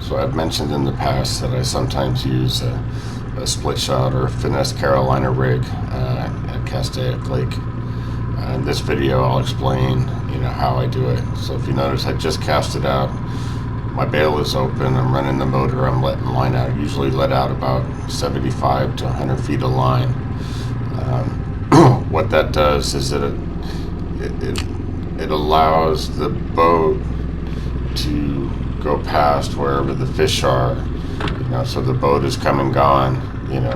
So I've mentioned in the past that I sometimes use a split shot or Finesse Carolina rig at Castaic Lake. In this video I'll explain how I do it. So if you notice, I just cast it out, my bail is open, I'm running the motor, I'm letting line out. I usually let out about 75 to 100 feet of line. What that does is it allows the boat to go past wherever the fish are, so the boat is come and gone,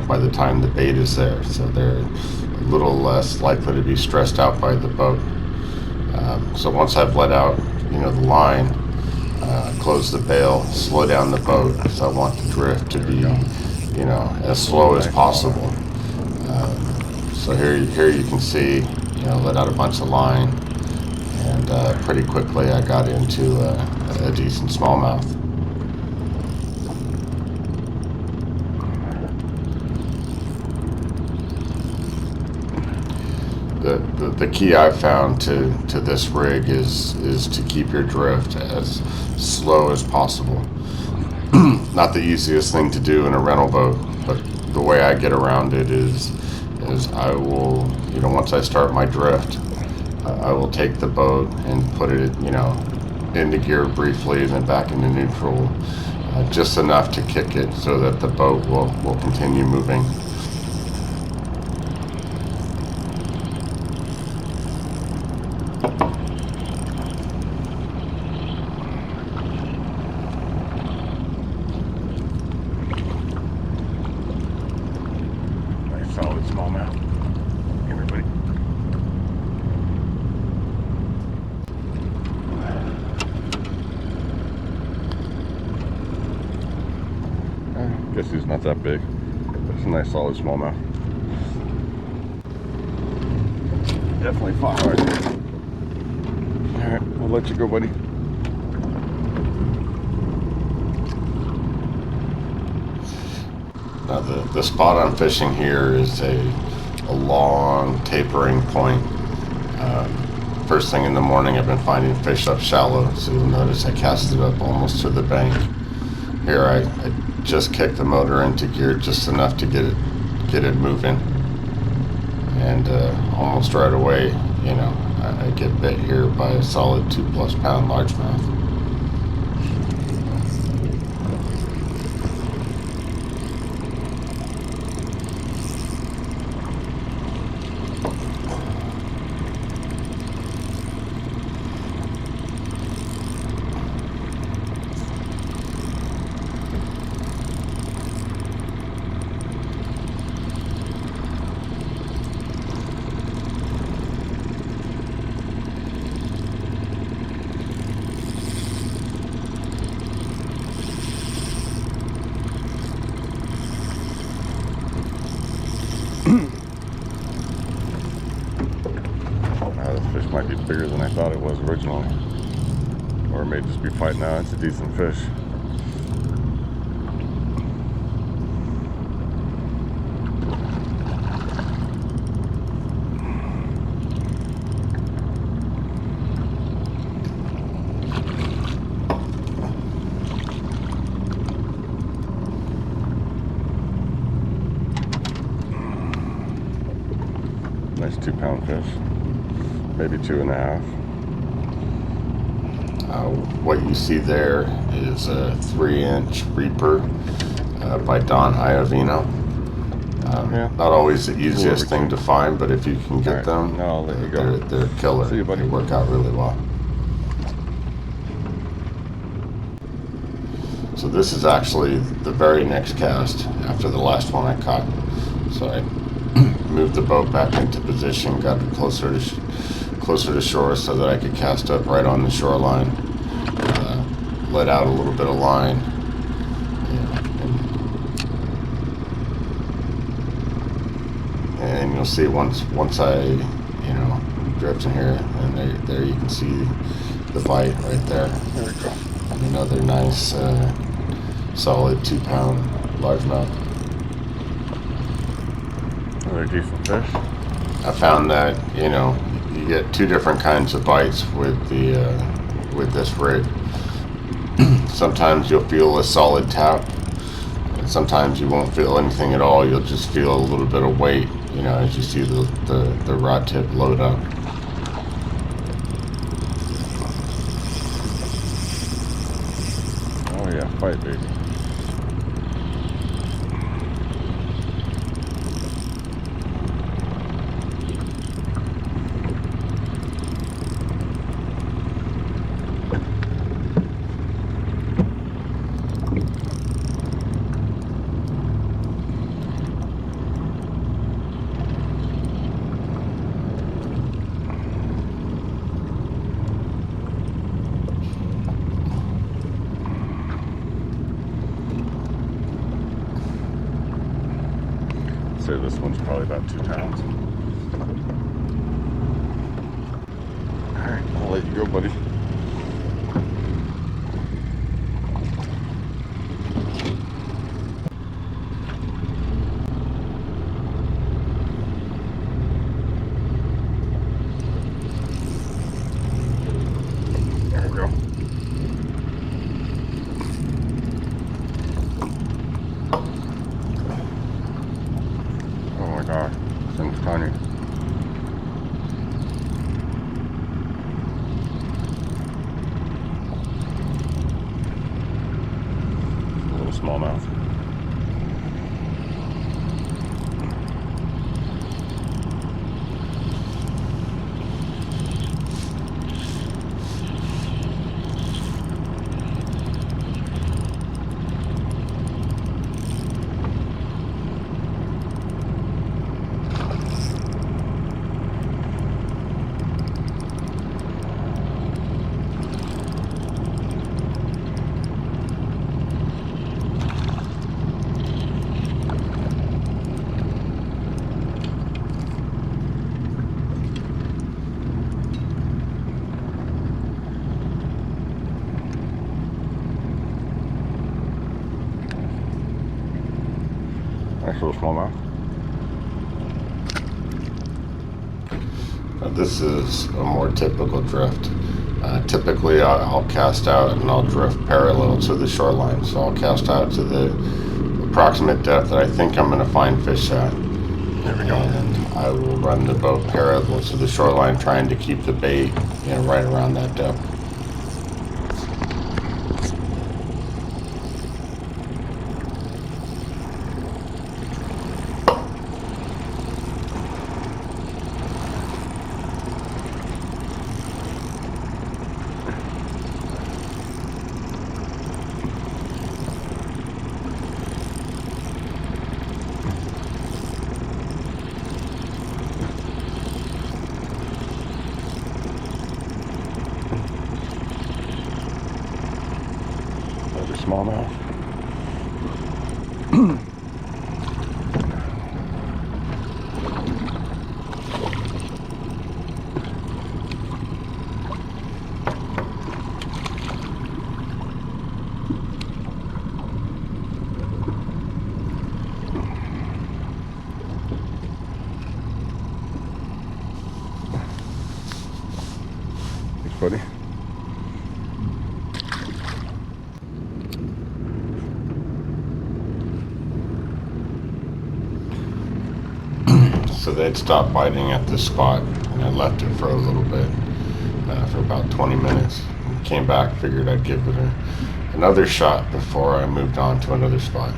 by the time the bait is there. So they're a little less likely to be stressed out by the boat. So once I've let out, the line, close the bail, slow down the boat, because I want the drift to be, as slow as possible. So here you can see, let out a bunch of line, and pretty quickly I got into a decent smallmouth. The key I've found to this rig is to keep your drift as slow as possible. Not the easiest thing to do in a rental boat, but the way I get around it is I will, once I start my drift, I will take the boat and put it, into gear briefly and then back into neutral, just enough to kick it so that the boat will continue moving. Nice solid smallmouth. Come here, buddy. I guess he's not that big, but it's a nice solid smallmouth. Definitely fought hard. Alright, I'll let you go, buddy. Now the spot I'm fishing here is a long tapering point. First thing in the morning I've been finding fish up shallow, so you'll notice I cast it up almost to the bank. Here I just kicked the motor into gear just enough to get it moving, and almost right away, I get bit here by a solid 2+ pound largemouth. This fish might be bigger than I thought it was originally, or it may just be fighting out. It's a decent fish. Nice 2-pound fish. Maybe 2.5. What you see there is a 3-inch Reaper by Don Iovino. Not always the easiest thing to find, but if you can get them, no, I'll let you go. They're killer. See you, buddy. They work out really well. So this is actually the very next cast after the last one I caught. So I moved the boat back into position, got it closer to shore so that I could cast up right on the shoreline, let out a little bit of line, and you'll see once I drift in here, and there you can see the bite right there. There we go. And another nice solid 2-pound largemouth. Another decent fish. I found that you get two different kinds of bites with this rig. Sometimes you'll feel a solid tap, and sometimes you won't feel anything at all. You'll just feel a little bit of weight, you know, as you see the rod tip load up. Oh yeah, fight baby. Say this one's probably about 2 pounds. Alright, I'll let you go, buddy. There we go. Oh my god, this thing's tiny. A little smallmouth. Nice little smallmouth. This is a more typical drift. Typically, I'll cast out and I'll drift parallel to the shoreline. So I'll cast out to the approximate depth that I think I'm going to find fish at. There we go. And I will run the boat parallel to the shoreline, trying to keep the bait, you know, right around that depth. Another smallmouth. Thanks, buddy. So they'd stopped biting at this spot, and I left it for a little bit, for about 20 minutes. Came back, figured I'd give it another shot before I moved on to another spot.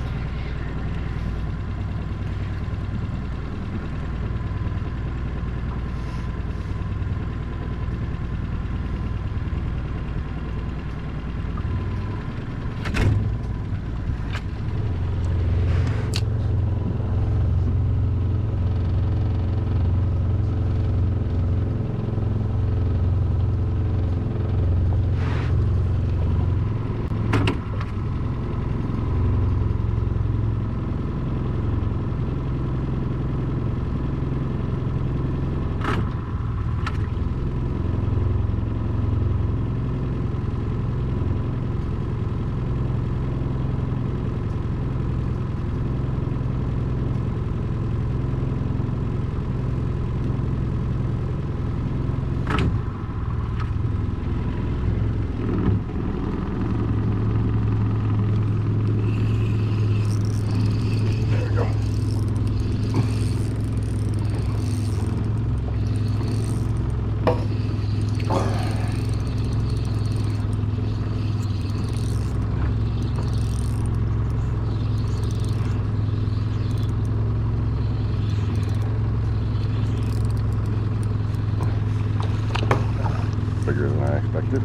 bigger than I expected.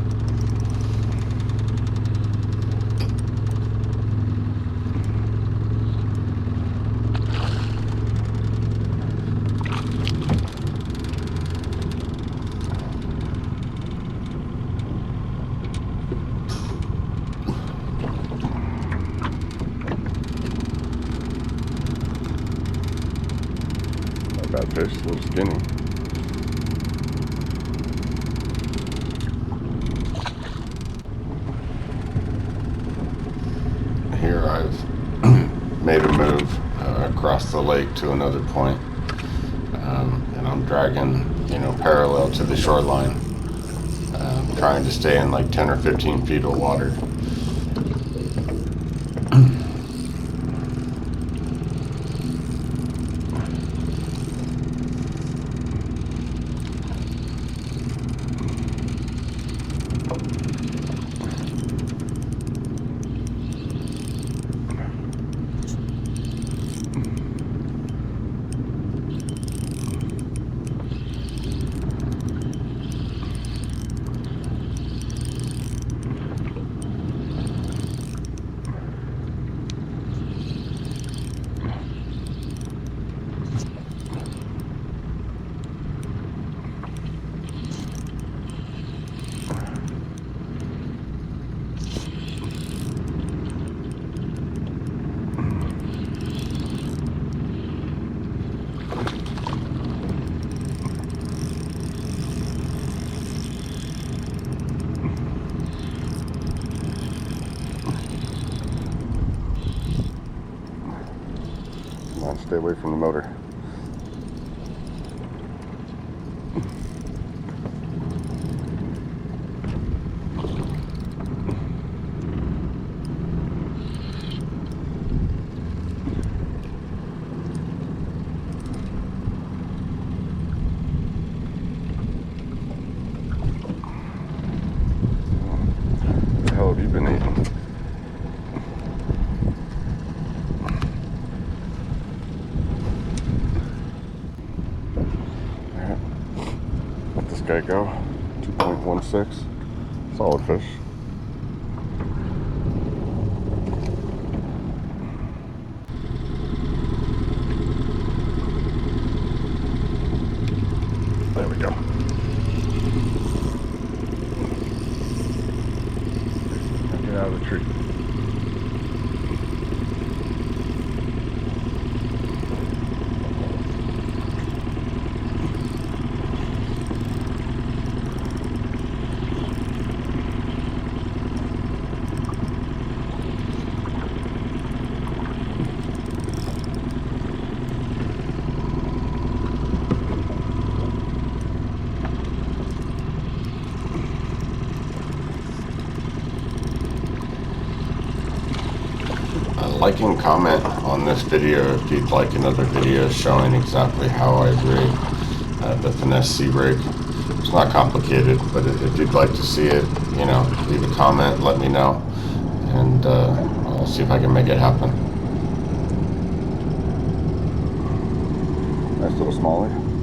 Not bad fish, a little skinny. Here I've made a move across the lake to another point, and I'm dragging, parallel to the shoreline, trying to stay in like 10 or 15 feet of water. Come on, stay away from the motor. What the hell have you been eating? Let this guy go. 2.16. Solid fish. There we go. Now get out of the tree. Like and comment on this video if you'd like another video showing exactly how I rig the Finesse sea rig. It's not complicated, but if you'd like to see it, leave a comment, let me know, and I'll see if I can make it happen. Nice little smallie.